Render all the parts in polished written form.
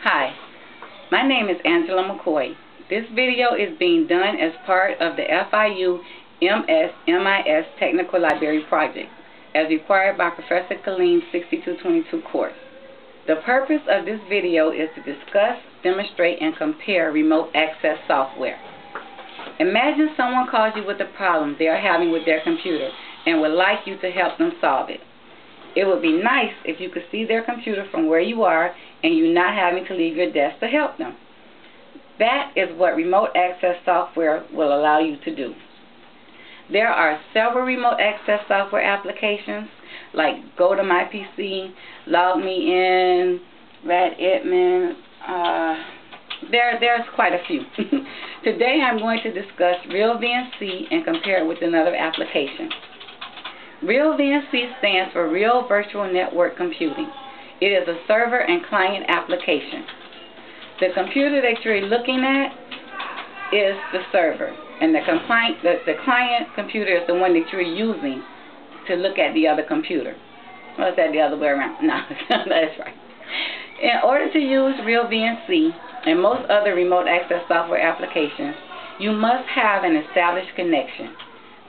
Hi, my name is Angela McCoy. This video is being done as part of the FIU-MSMIS Technical Library Project, as required by Professor Kaleem's 6222 course. The purpose of this video is to discuss, demonstrate, and compare remote access software. Imagine someone calls you with a problem they are having with their computer and would like you to help them solve it. It would be nice if you could see their computer from where you are and you not having to leave your desk to help them. That is what remote access software will allow you to do. There are several remote access software applications like Go to My PC, Log Me In, Radmin. There's quite a few. Today I'm going to discuss RealVNC and compare it with another application. RealVNC stands for Real Virtual Network Computing. It is a server and client application. The computer that you're looking at is the server, and the client computer is the one that you're using to look at the other computer. Or is that the other way around? No, that's right. In order to use RealVNC and most other remote access software applications, you must have an established connection.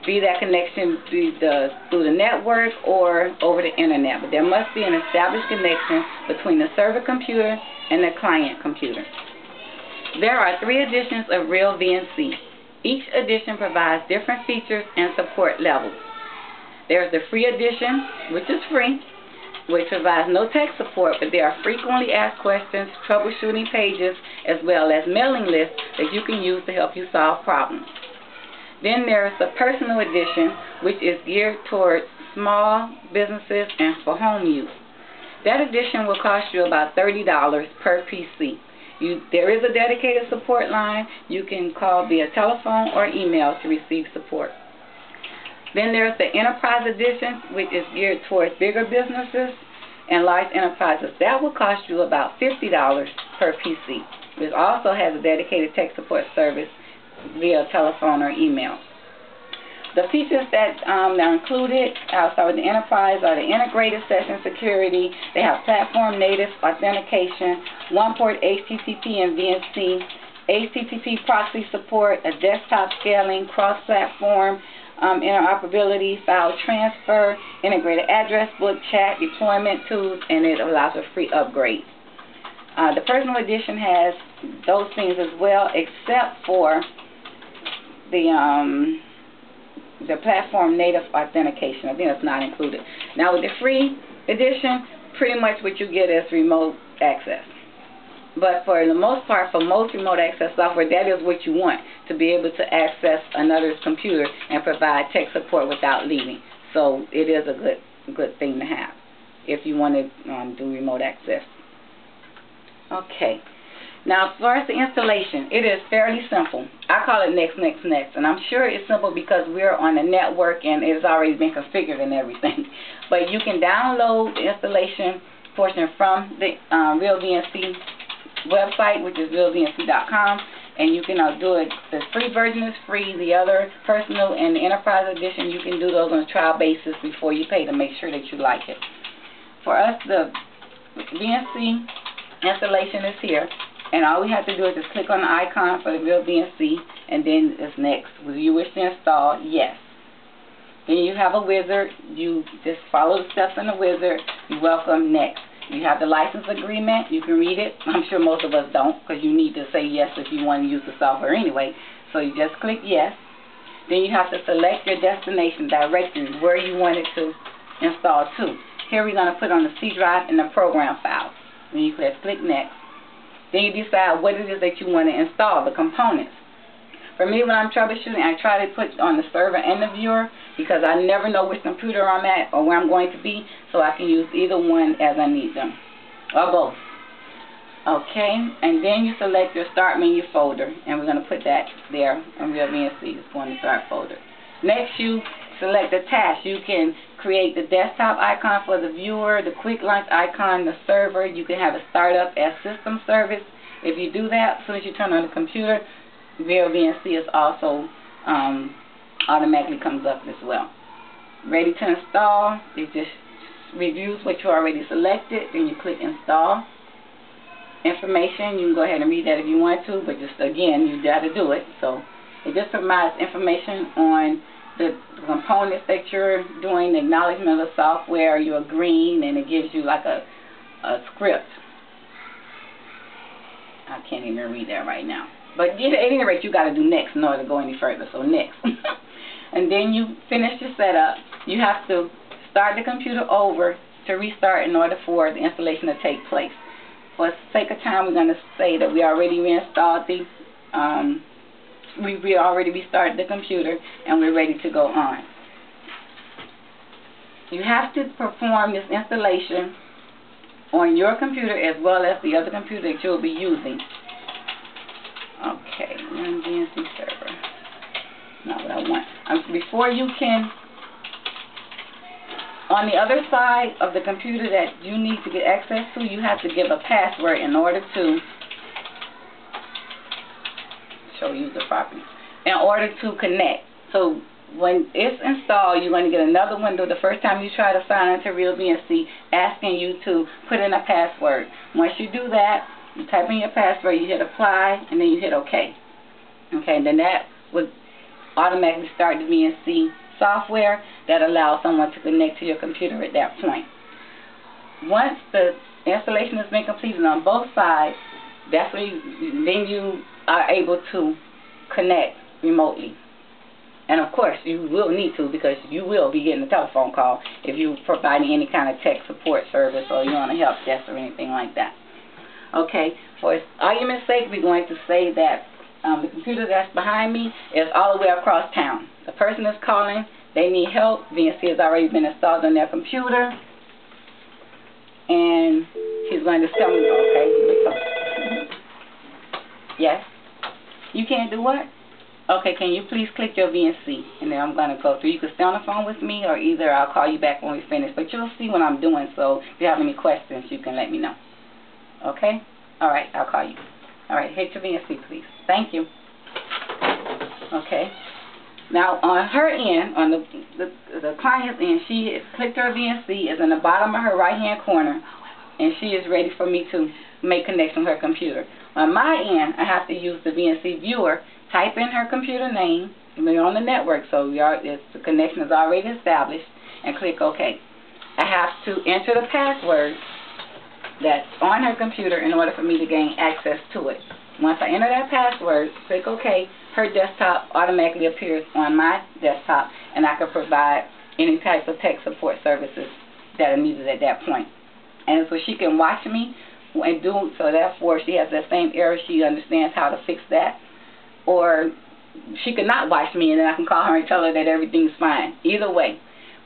Be that connection through the network or over the internet. But there must be an established connection between the server computer and the client computer. There are 3 editions of RealVNC. Each edition provides different features and support levels. There's the free edition, which is free, which provides no tech support, but there are frequently asked questions, troubleshooting pages, as well as mailing lists that you can use to help you solve problems. Then there's the personal edition, which is geared towards small businesses and for home use. That edition will cost you about $30 per PC. There is a dedicated support line. You can call via telephone or email to receive support. Then there's the Enterprise Edition, which is geared towards bigger businesses and large enterprises. That will cost you about $50 per PC. It also has a dedicated tech support service via telephone or email. The features that are included, I'll start with the Enterprise, are the integrated session security. They have platform native authentication, one-port HTTP and VNC, HTTP proxy support, a desktop scaling, cross-platform interoperability, file transfer, integrated address book, chat, deployment tools, and it allows for free upgrades. The personal edition has those things as well, except for the platform native authentication. I think that's not included. Now with the free edition, pretty much what you get is remote access. But for the most part, for most remote access software, that is what you want, to be able to access another's computer and provide tech support without leaving. So it is a good thing to have if you want to do remote access. Okay. Now, as far as the installation, it is fairly simple. I call it next, next, next. And I'm sure it's simple because we're on a network and it's already been configured and everything. But you can download the installation portion from the RealVNC website, which is realvnc.com. And you can do it. The free version is free. The other personal and the Enterprise Edition, you can do those on a trial basis before you pay to make sure that you like it. For us, the VNC installation is here. And all we have to do is just click on the icon for the RealVNC, and then it's next. Will you wish to install? Yes. Then you have a wizard. You just follow the steps in the wizard. You welcome next. You have the license agreement. You can read it. I'm sure most of us don't, because you need to say yes if you want to use the software anyway. So you just click yes. Then you have to select your destination directory, where you want it to install to. Here we're going to put on the C drive and the program files. Then you click next. Then you decide what it is that you want to install, the components. For me, when I'm troubleshooting, I try to put on the server and the viewer because I never know which computer I'm at or where I'm going to be, so I can use either one as I need them, or both. Okay, and then you select your Start Menu folder, and we're going to put that there on RealVNC. It's going to Start folder. Next, you select the task. You can create the desktop icon for the viewer, the quick launch icon, the server. You can have it start up as system service. If you do that, as soon as you turn on the computer, RealVNC is also automatically comes up as well. Ready to install. It just reviews what you already selected. Then you click install. information. You can go ahead and read that if you want to, but just again, you got to do it. So it just provides information on the components that you're doing, the acknowledgement of the software, you're agreeing, and it gives you like a script. I can't even read that right now. But at any rate, you got to do next in order to go any further. So next. And then you finish your setup. You have to start the computer over to restart in order for the installation to take place. For the sake of time, we're going to say that we already reinstalled the, we already restarted the computer and we're ready to go on. You have to perform this installation on your computer as well as the other computer that you'll be using. Okay, RealVNC server. Not what I want. Before you can, on the other side of the computer that you need to get access to, you have to give a password in order to show user properties, in order to connect. So when it's installed, you're going to get another window the first time you try to sign into RealVNC asking you to put in a password. Once you do that, you type in your password, you hit apply, and then you hit OK. Okay, and then that would automatically start the VNC software that allows someone to connect to your computer at that point. Once the installation has been completed on both sides, that's when you are able to connect remotely. And of course, you will need to, because you will be getting a telephone call if you're providing any kind of tech support service or you're on a help desk or anything like that. Okay, for argument's sake, we're going to say that the computer that's behind me is all the way across town. The person is calling, they need help. VNC has already been installed on their computer. And she's going to tell me, okay, yes? You can't do what? Okay, can you please click your VNC? And then I'm going to go through. You can stay on the phone with me, or either I'll call you back when we finish. But you'll see what I'm doing, so if you have any questions, you can let me know. Okay? All right, I'll call you. All right, hit your VNC, please. Thank you. Okay. Now, on her end, on the client's end, she has clicked her VNC, is in the bottom of her right-hand corner, and she is ready for me to make connection with her computer. On my end, I have to use the VNC viewer, type in her computer name, and we're on the network, so the connection is already established, and click OK. I have to enter the password that's on her computer in order for me to gain access to it. Once I enter that password, click OK, her desktop automatically appears on my desktop, and I can provide any type of tech support services that are needed at that point. And so she can watch me and do, so therefore she has that same error, she understands how to fix that. Or she could not watch me, and then I can call her and tell her that everything's fine. Either way,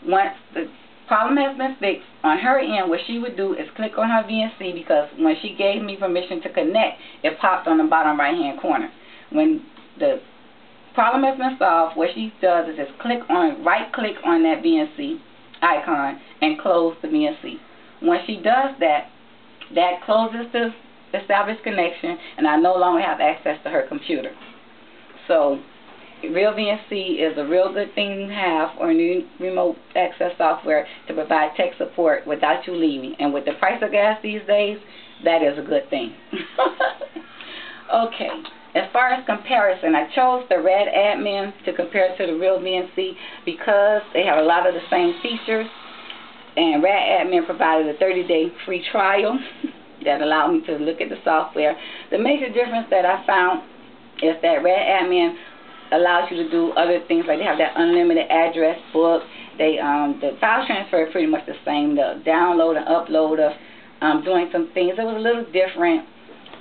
once the problem has been fixed, on her end, what she would do is click on her VNC, because when she gave me permission to connect, it popped on the bottom right-hand corner. When the problem has been solved, what she does is just right-click on that VNC icon and close the VNC. Once she does that, that closes the established connection, and I no longer have access to her computer. So RealVNC is a real good thing to have, or new remote access software to provide tech support without you leaving. And with the price of gas these days, that is a good thing. Okay, as far as comparison, I chose the Radmin to compare to the RealVNC because they have a lot of the same features, and Radmin provided a 30-day free trial that allowed me to look at the software. The major difference that I found is that Radmin allows you to do other things, like they have that unlimited address book. They the file transfer is pretty much the same. The download and upload of doing some things, it was a little different,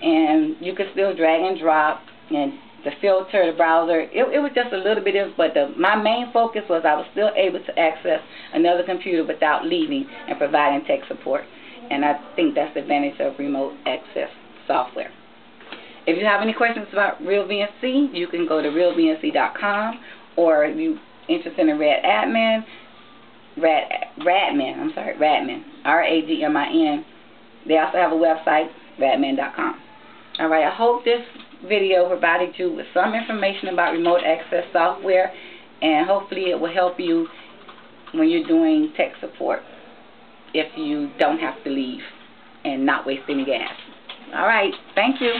and you could still drag and drop, and the filter, the browser, it was just a little bit different, but my main focus was I was still able to access another computer without leaving and providing tech support. And I think that's the advantage of remote access software. If you have any questions about RealVNC, you can go to RealVNC.com, or if you're interested in Radmin, Radmin, they also have a website, Radmin.com. Alright, I hope this video provided you with some information about remote access software, and hopefully it will help you when you're doing tech support if you don't have to leave and not waste any gas. All right. Thank you.